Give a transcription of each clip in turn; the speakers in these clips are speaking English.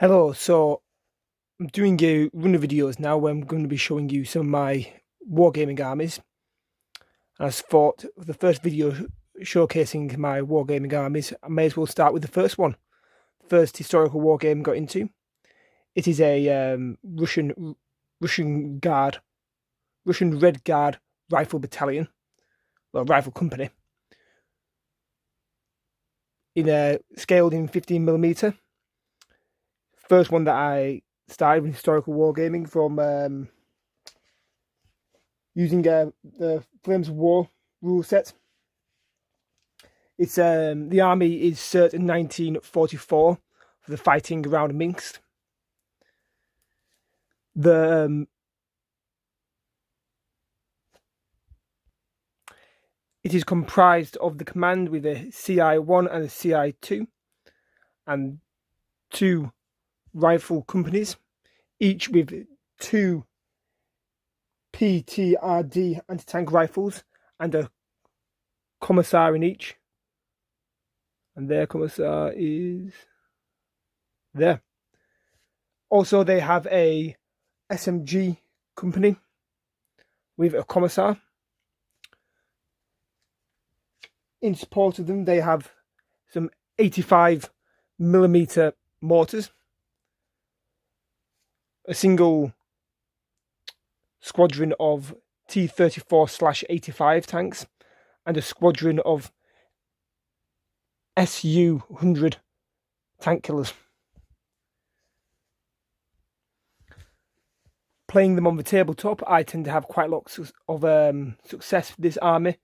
Hello, so I'm doing a run of videos now where I'm going to be showing you some of my wargaming armies. And I thought for the first video showcasing my wargaming armies, I may as well start with the first one. First historical wargame I got into. It is a Russian Guard, Russian Red Guard rifle battalion, well, rifle company, scaled in 15mm. First one that I started with historical wargaming from using the Flames of War rule set. It's the army is cert in 1944 for the fighting around Minsk. It is comprised of the command with a CI1 and a CI2 and two rifle companies, each with two PTRD anti-tank rifles and a commissar in each. And their commissar is there. Also, they have a SMG company with a commissar. In support of them, they have some 85mm mortars, a single squadron of T-34/85 tanks, and a squadron of Su-100 tank killers. Playing them on the tabletop, I tend to have quite a lot of success with this army,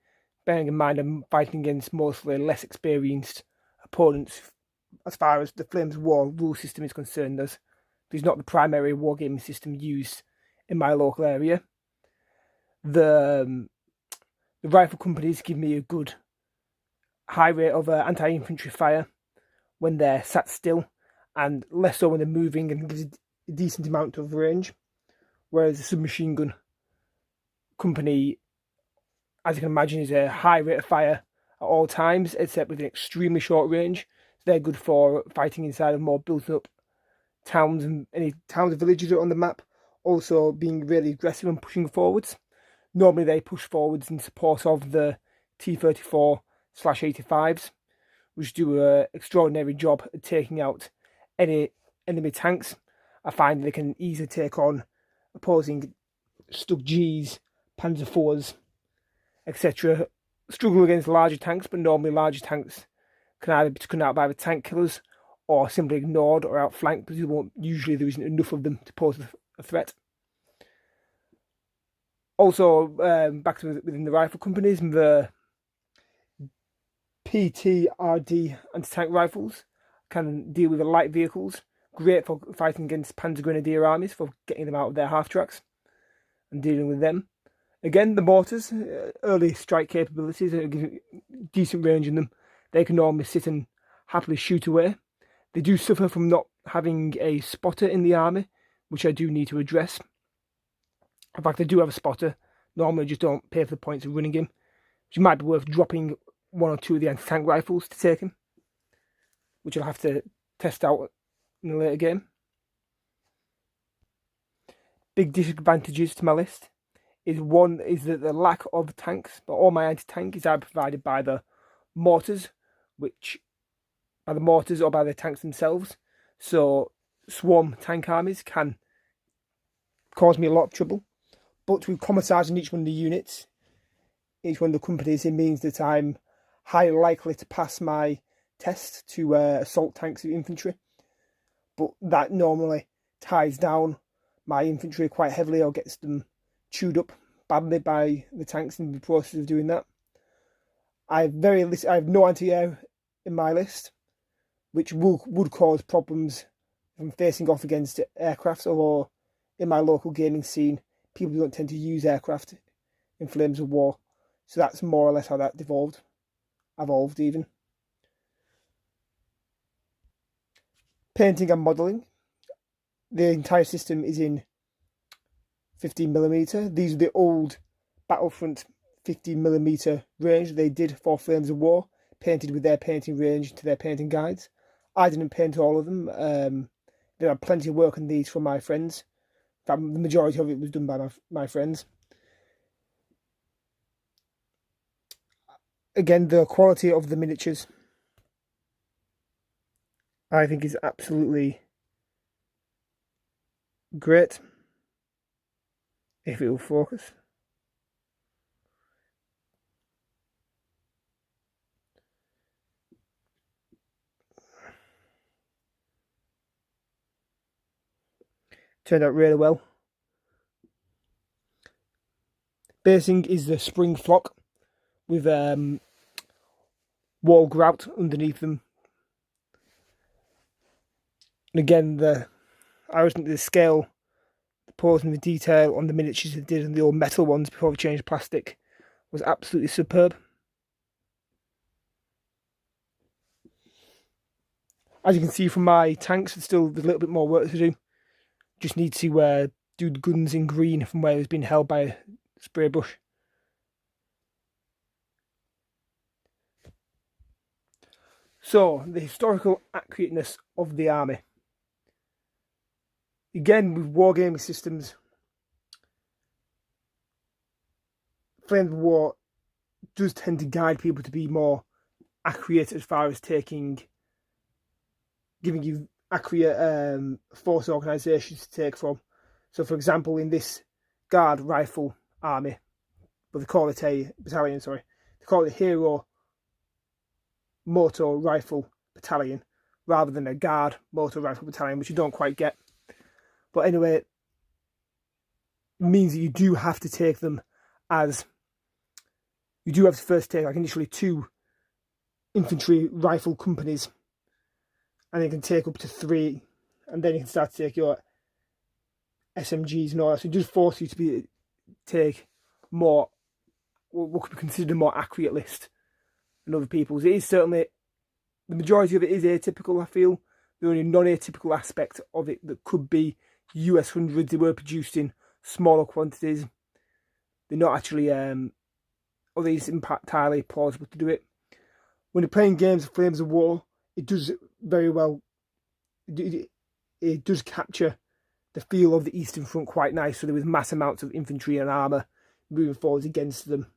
bearing in mind I'm fighting against mostly less experienced opponents as far as the Flames of War rule system is concerned, as it's not the primary wargaming system used in my local area. The rifle companies give me a good high rate of anti-infantry fire when they're sat still, and less so when they're moving, and gives a decent amount of range. Whereas the submachine gun company, as you can imagine, is a high rate of fire at all times, except with an extremely short range. So they're good for fighting inside of more built-up towns and any towns and villages on the map. Also being really aggressive and pushing forwards. Normally they push forwards in support of the T-34/85s, which do an extraordinary job at taking out any enemy tanks. I find they can easily take on opposing Stug Gs, Panzer IVs, etc. Struggle against larger tanks, but normally larger tanks can either be taken out by the tank killers or simply ignored or outflanked, because usually there isn't enough of them to pose a threat. Also, back to within the rifle companies, the PTRD anti-tank rifles can deal with the light vehicles. Great for fighting against Panzer Grenadier armies, for getting them out of their half-tracks and dealing with them. Again, the mortars, early strike capabilities, give decent range in them. They can normally sit and happily shoot away. They do suffer from not having a spotter in the army, which I do need to address. In fact, I do have a spotter. Normally, I just don't pay for the points of running him, which might be worth dropping one or two of the anti-tank rifles to take him, which I'll have to test out in a later game. Big disadvantages to my list is that the lack of tanks, but all my anti-tank is either provided by the mortars, or by the tanks themselves. So swarm tank armies can cause me a lot of trouble. But with commissars in each one of the units, each one of the companies, it means that I'm highly likely to pass my test to assault tanks with infantry. But that normally ties down my infantry quite heavily, or gets them chewed up badly by the tanks in the process of doing that. I have no anti-air in my list, which would cause problems from facing off against aircraft, although in my local gaming scene, people don't tend to use aircraft in Flames of War. So that's more or less how that evolved even. Painting and modelling. The entire system is in 15mm. These are the old Battlefront 15mm range they did for Flames of War, painted with their painting range to their painting guides. I didn't paint all of them. did have plenty of work on these from my friends. In fact, the majority of it was done by my friends. Again, the quality of the miniatures, I think, is absolutely great. If it will focus. Turned out really well. Basing is the spring flock with wall grout underneath them. And again, I was thinking the scale, the pose and the detail on the miniatures they did on the old metal ones before they changed plastic was absolutely superb. As you can see from my tanks, there's still a little bit more work to do. Just need to do the guns in green from where it's been held by a spray brush. So, the historical accurateness of the army. Again, with wargaming systems, Flames of War does tend to guide people to be more accurate as far as giving you accurate force organisations to take from. So, for example, in this Gard rifle army, but they call it a battalion, sorry, they call it a Hero Motor Rifle Battalion rather than a Gard Motor Rifle Battalion, which you don't quite get. But anyway, it means that you do have to take them as, you do have to first take like initially 2 infantry rifle companies, and you can take up to 3, and then you can start to take your SMGs and all that. So it does force you to take more, what could be considered a more accurate list than other people's. It is certainly, the majority of it is atypical, I feel. The only non-atypical aspect of it that could be US hundreds, they were produced in smaller quantities. They're not actually, or it's entirely plausible to do it. When you're playing games of Flames of War, it does very well, it does capture the feel of the Eastern Front quite nice. So there was mass amounts of infantry and armour moving forwards against them.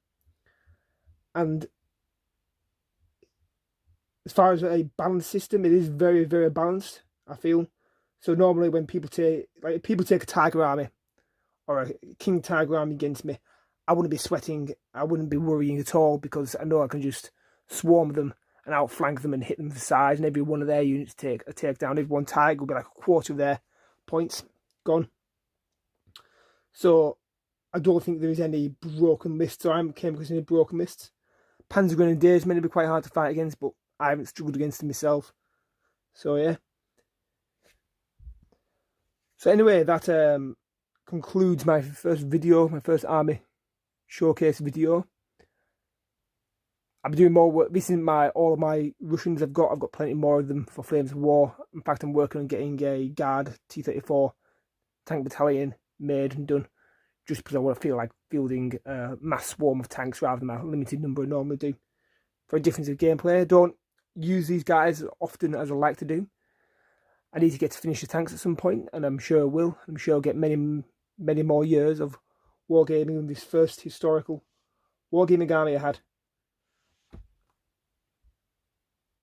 And as far as a balanced system, it is very, very balanced, I feel. So normally when people take a Tiger army or a King Tiger army against me, I wouldn't be sweating, I wouldn't be worrying at all, because I know I can just swarm them and outflank them and hit them to the sides, and every one of their units take a takedown. Every one Tiger will be like a quarter of their points gone. So I don't think there is any broken lists, or I haven't came across any broken lists. Panzer Grenadiers may be quite hard to fight against, but I haven't struggled against them myself. So yeah. So anyway, that concludes my first video, my first army showcase video. I'll be doing more work. This isn't all of my Russians I've got plenty more of them for Flames of War. In fact, I'm working on getting a Gard T-34 tank battalion made and done, just because I want to feel like fielding a mass swarm of tanks rather than a limited number I normally do. For a difference of gameplay, I don't use these guys as often as I like to do. I need to get to finish the tanks at some point, and I'm sure I will. I'm sure I'll get many, many more years of wargaming with this first historical wargaming army I had.